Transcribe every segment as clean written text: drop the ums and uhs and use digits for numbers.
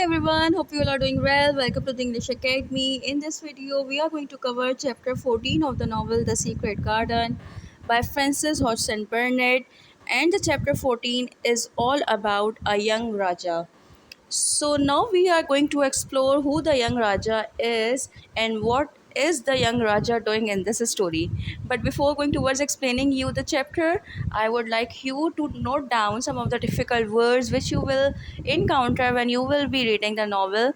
everyone, hope you all are doing well. Welcome to the English Academy. In this video, we are going to cover chapter 14 of the novel The Secret Garden by Frances Hodgson Burnett. And the chapter 14 is all about a young Raja. So now we are going to explore who the young Raja is and what is the young Raja doing in this story. But before going towards explaining you the chapter, I would like you to note down some of the difficult words which you will encounter when you will be reading the novel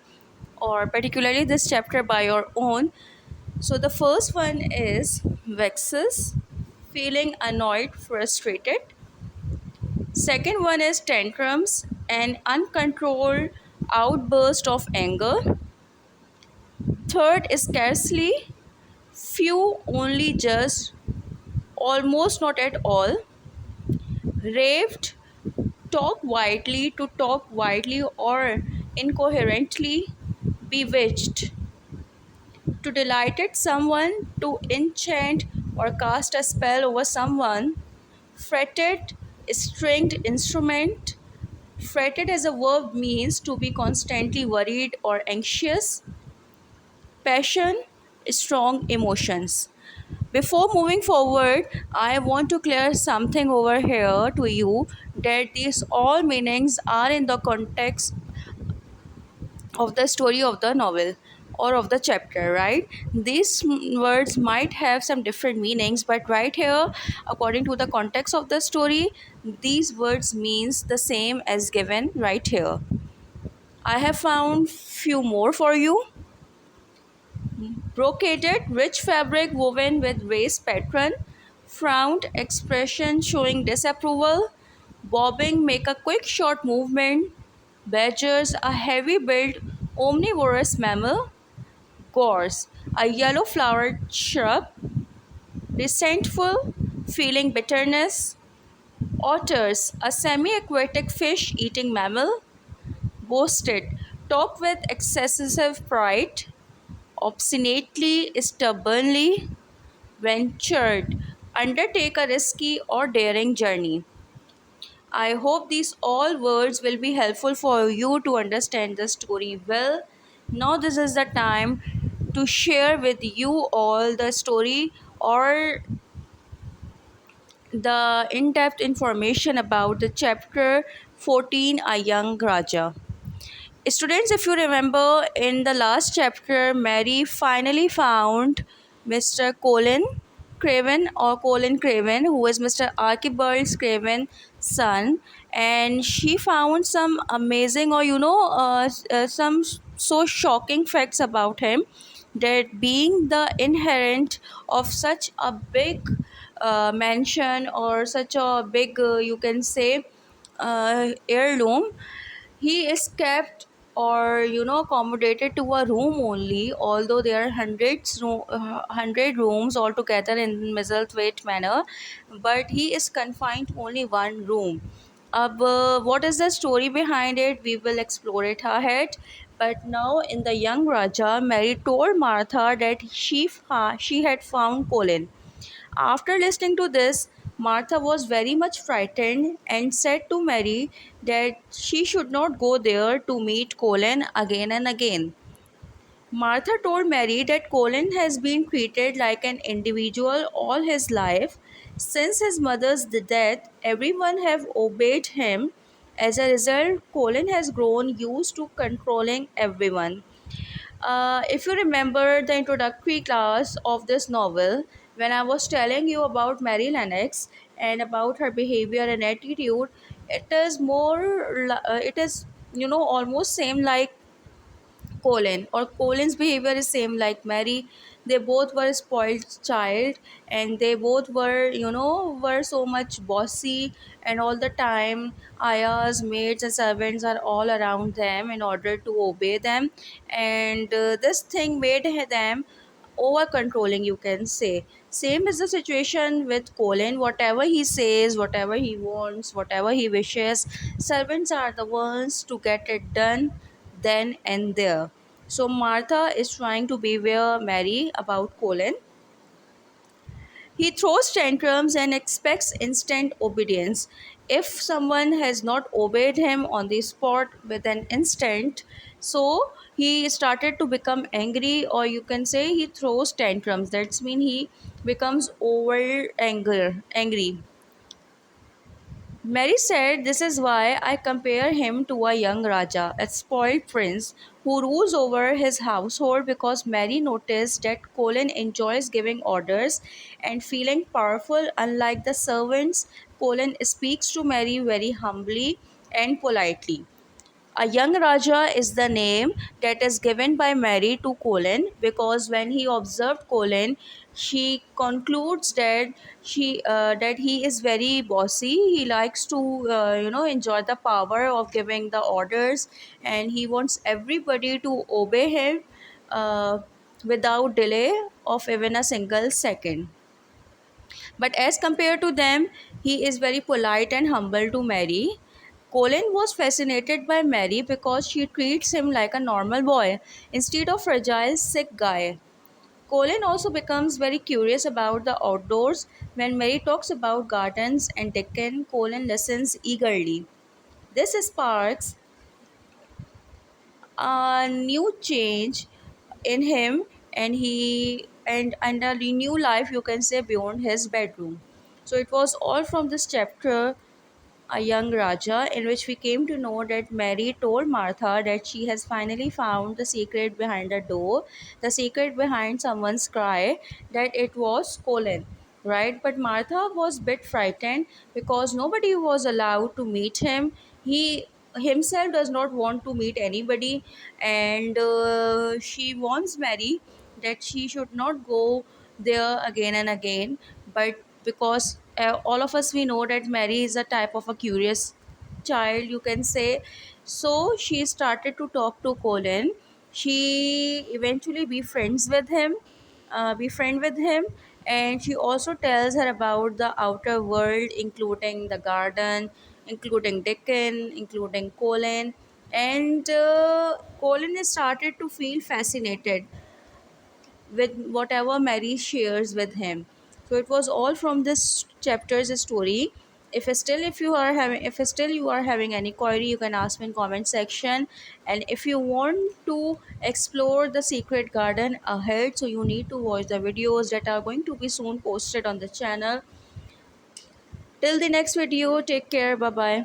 or particularly this chapter by your own. So the first one is vexes, feeling annoyed, frustrated. Second one is tantrums, an uncontrolled outburst of anger. Third is scarcely, few, only just, almost not at all. Raved, talk widely, to talk widely or incoherently. Bewitched, to delighted someone, to enchant or cast a spell over someone. Fretted, stringed instrument. Fretted as a verb means to be constantly worried or anxious. Passion, strong emotions. Before moving forward, I want to clear something over here to you that these all meanings are in the context of the story of the novel or of the chapter, right? These words might have some different meanings, but right here, according to the context of the story, these words means the same as given right here. I have found few more for you. Brocaded, rich fabric woven with raised pattern. Frowned, expression showing disapproval. Bobbing, make a quick short movement. Badgers, a heavy built omnivorous mammal. Gorse, a yellow flowered shrub. Resentful, feeling bitterness. Otters, a semi aquatic fish eating mammal. Boasted, talk with excessive pride. Obstinately, stubbornly. Ventured, undertake a risky or daring journey. I hope these all words will be helpful for you to understand the story well. Now, this is the time to share with you all the story or the in depth information about the chapter 14, A Young Raja. Students, if you remember in the last chapter, Mary finally found Mr. Colin Craven or Colin Craven, who is Mr. Archibald Craven's son, and she found some amazing or some so shocking facts about him that being the inherent of such a big mansion or such a big you can say heirloom, he is kept or accommodated to a room only, although there are 100 rooms altogether in Misselthwaite Manor, but he is confined to only one room. What is the story behind it? We will explore it ahead. But now, in the young Raja, Mary told Martha that she had found Colin. After listening to this, Martha was very much frightened and said to Mary that she should not go there to meet Colin again and again. Martha told Mary that Colin has been treated like an individual all his life. Since his mother's death, everyone have obeyed him. As a result, Colin has grown used to controlling everyone. If you remember the introductory class of this novel, when I was telling you about Mary Lennox and about her behavior and attitude, it is almost same like Colin, or Colin's behavior is same like Mary. They both were spoiled child, and they both were were so much bossy, and all the time ayahs, maids and servants are all around them in order to obey them, and this thing made them over controlling, you can say. Same is the situation with Colin. Whatever he says, whatever he wants, whatever he wishes, servants are the ones to get it done then and there. So Martha is trying to beware Mary about Colin. He throws tantrums and expects instant obedience. If someone has not obeyed him on the spot with an instant, so he started to become angry, or you can say he throws tantrums. That's mean he becomes angry. Mary said, "This is why I compare him to a young Raja, a spoiled prince who rules over his household." Because Mary noticed that Colin enjoys giving orders and feeling powerful. Unlike the servants, Colin speaks to Mary very humbly and politely. A young Raja is the name that is given by Mary to Colin, because when he observed Colin, she concludes that that he is very bossy. He likes to enjoy the power of giving the orders, and he wants everybody to obey him without delay of even a single second. But as compared to them, he is very polite and humble to Mary. Colin was fascinated by Mary because she treats him like a normal boy instead of fragile, sick guy. Colin also becomes very curious about the outdoors. When Mary talks about gardens and Dickon, Colin listens eagerly. This sparks a new change in him, and a new life, you can say, beyond his bedroom. So it was all from this chapter, A Young Raja, in which we came to know that Mary told Martha that she has finally found the secret behind the door, the secret behind someone's cry, that it was Colin, right? But Martha was a bit frightened because nobody was allowed to meet him. He himself does not want to meet anybody, and she warns Mary that she should not go there again and again. But because all of us, we know that Mary is a type of a curious child, you can say. So she started to talk to Colin. She eventually befriend with him, and she also tells her about the outer world, including the garden, including Dickon, including Colin. And Colin started to feel fascinated with whatever Mary shares with him. So it was all from this chapter's story. If still you are having any query, you can ask me in comment section. And if you want to explore the secret garden ahead, so you need to watch the videos that are going to be soon posted on the channel. Till the next video, take care. Bye bye.